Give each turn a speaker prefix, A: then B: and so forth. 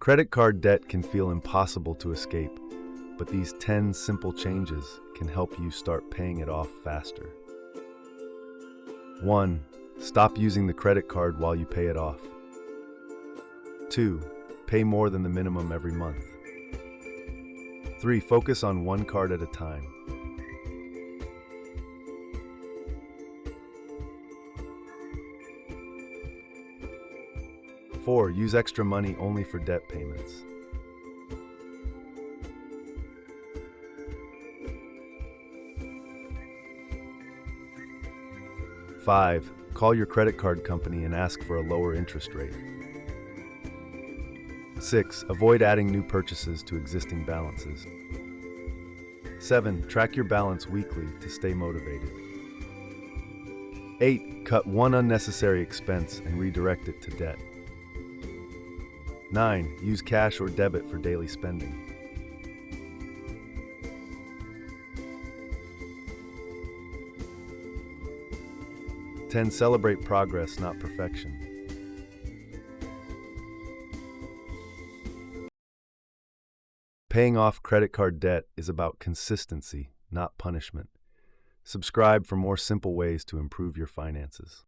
A: Credit card debt can feel impossible to escape, but these 10 simple changes can help you start paying it off faster. 1. Stop using the credit card while you pay it off. 2. Pay more than the minimum every month. 3. Focus on one card at a time. 4. Use extra money only for debt payments. 5. Call your credit card company and ask for a lower interest rate. 6. Avoid adding new purchases to existing balances. 7. Track your balance weekly to stay motivated. 8. Cut one unnecessary expense and redirect it to debt. 9. Use cash or debit for daily spending. 10. Celebrate progress, not perfection. Paying off credit card debt is about consistency, not punishment. Subscribe for more simple ways to improve your finances.